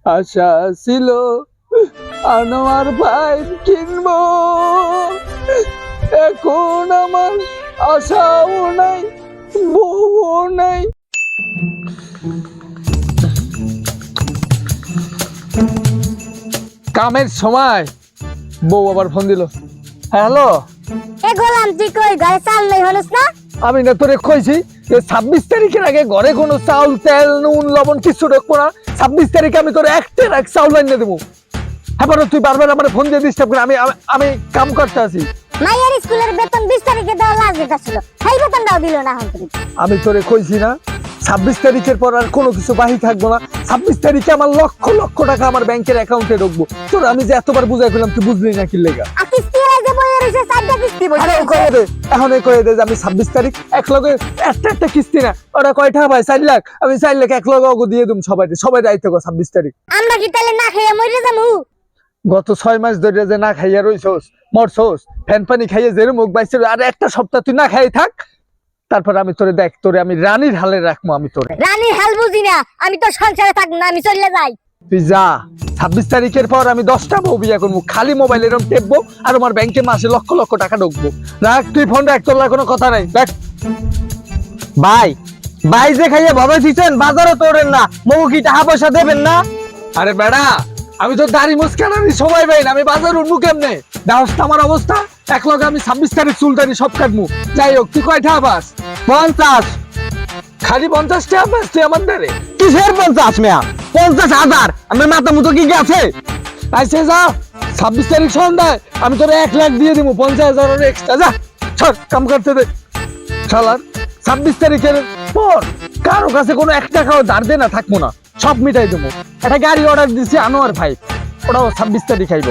আশা ছিল আনোয়ার ভাই কিনবো, এখন আমার আশাও নাই বউও নাই। কামের সময় বউ আবার ফোন দিল। হ্যালো, এ গোলাম তুই কই ঘরে চাল নাই হলস না? আমি না তোরে কইছি যে 26 তারিখের আগে ঘরে কোনো চাউল তেল নুন লবণ কিছু রাখবো না। 26 তারিখে আমি তোরে একটার এক চাউল এনে দেবো। হ্যাঁ, তুই বারবার আমার ফোন দিয়ে ডিস্টার্ব করে। আমি কাম করতে আছি। মাইয়ার স্কুলের বেতন 20 তারিখে দেওয়া লাগবে ছিল, সেই বেতনটাও দিল না এখন। আমি তোরে কইছি না 26 তারিখের পর আর কোনো কিছু বাহি থাকবো না। 26 তারিখে আমার লক্ষ লক্ষ টাকা আমার ব্যাংকের অ্যাকাউন্টে ঢুকবো। তোর আমি যে এতবার বুঝাই ফেললাম, তুই বুঝলি না কি লেগা? কিস্তি যে বইয়ে রইছে, 4টা কিস্তি বইছে। আরে কয়ে দে, এখন কয়ে দে যে আমি 26 তারিখ এক লগে একটা কিস্তি না, ওটা কয়টা ভাই? 4 লাখ। আমি 4 লাখ এক লগে অগো দিয়ে দিম সবাই দায়িত্ব কর 26 তারিখ। আমরা কি তাহলে না খেয়ে মরে যাবো? গত 6 মাস ধরে যে না খাইয়া রইছস, মরছস, ফ্যান পানি খাইয়ে যে মুখ বাইছে, আর একটা সপ্তাহ তুই না খাই থাক, তারপর আমি তোরে দেখ, তোরে আমি রানীর হালে রাখবো। আমি তোরে রানীর হাল বুঝি না, আমি তো সংসারে থাকবো না, আমি চলে যাই। তুই যা। 26 তারিখের পর আমি 10টা বউ বিয়া করবো, খালি মোবাইল এরকম টেপবো, আর আমার ব্যাংকে মাসে লক্ষ লক্ষ টাকা ঢুকবো। রাখ তুই ফোন রাখ, তোর কোনো কথা নাই। দেখ ভাই যে খাইয়ে ভাবে দিচ্ছেন, বাজারে তোরেন না, মগু কি টাকা পয়সা দেবেন না? আরে বেড়া, আমি তো দাড়ি মুসকান আমি সবাই পাই না, আমি বাজার উঠবো কেমনে? দাওস্ত আমার অবস্থা, এক লগে আমি 26 তারিখ চুলদানি সব কাটবো। যাই হোক, তুই কয়টা পাস? 50। খালি 50 টাকা পাস তুই আমার দ্বারে? কিসের 50 মেয়া? 50,000 আমার মাথা মতো কি আছে? আইসে যা, 26 তারিখ সন্ধ্যায় আমি তোর 1 লাখ দিয়ে দিব, 50,000 এক্সট্রা। যা ছাড়, কাম করতে দে। শালার 26 তারিখের পর কারো কাছে কোনো 1 টাকাও ধার দে না থাকবো না, সব মিটাই দেবো। একটা গাড়ি অর্ডার দিচ্ছি আনোয়ার ভাই, ওটাও 26 তারিখ আইব।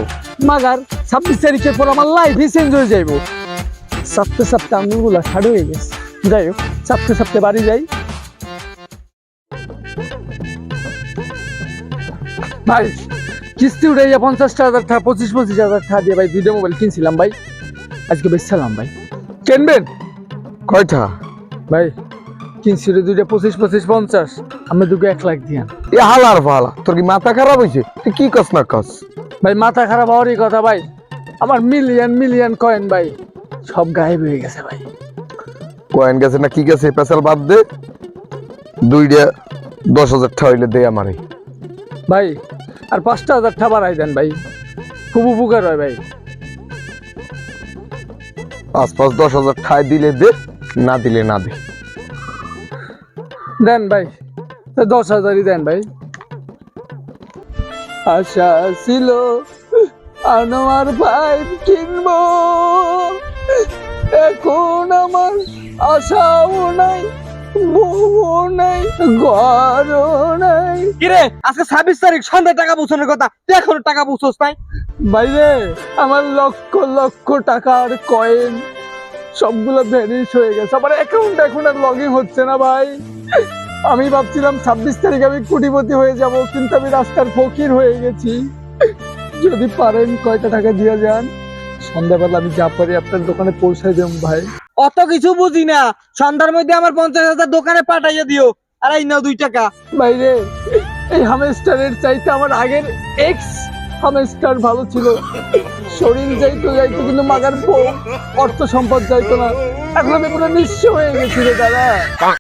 মাগার 26 তারিখের পর আমার লাইফই চেঞ্জ হয়ে যাইব। সপ্তাহে সপ্তাহে আঙুলগুলা ছাড় হয়ে গেছে। যাই হোক, সপ্তাহে বাড়ি যাই। ভাই কিস্তি উঠে 50,000 টাকা 25,000 টাকা দিয়ে ভাই 2টা মোবাইল কিনছিলাম ভাই, আজকে বেচছিলাম ভাই। কিনবেন? কয়টা? ভাই কিনছি 2টা 25, 50। আমি দুটো 1 লাখ দিয়ান। এ হালার ফালা, তোর কি মাথা খারাপ হয়েছে? তুই কি কস না কস? ভাই মাথা খারাপ হওয়ারই কথা ভাই, আমার মিলিয়ন কয়েন ভাই সব গায়েব হয়ে গেছে ভাই। কয়েন গেছে না কি গেছে? পেশাল বাদ দে, 2টা 10,000 টাকা হইলে দে আমারে। ভাই আর 5,000 টাকা বাড়াই দেন ভাই, খুব উপকার হয় ভাই। 5 10,000 টাকা দিলে দে, না দিলে না দে। দেন ভাই, 10,000ই দেন ভাই। আশা ছিল আনোয়ার ভাই কিনবো, এখন আমার আশাও নাই বউও নাই ঘরও নাই। কিরে আজকে 26 তারিখ সন্ধ্যায় টাকা পৌঁছানোর কথা, তুই এখনো টাকা পৌঁছস নাই? বাইরে আমার লক্ষ লক্ষ টাকার কয়েন সবগুলো ভ্যানিশ হয়ে গেছে, আমার অ্যাকাউন্ট এখন আর লগ ইন হচ্ছে না ভাই। আমি ভাবছিলাম 26 তারিখ আমি কোটিপতি হয়ে যাব, কিন্তু আমি রাস্তার ফকির হয়ে গেছি। যদি পারেন কয়টা টাকা দিয়ে যান, সন্ধ্যাবেলা আমি যা পারি আপনার দোকানে পৌঁছাই দেব ভাই। অত কিছু বুঝি না, সন্ধ্যার মধ্যে আমার 50,000 দোকানে পাঠাইয়া দিও, আর এই নাও 2 টাকা। বাইরে এই হামেস্টারের চাইতে আমার আগের এক্স হামেস্টার ভালো ছিল। শরীর যাইতো কিন্তু মাগার অর্থ সম্পদ যাইতো না। এখন আমি পুরো নিঃস্ব হয়ে গেছি রে দাদা।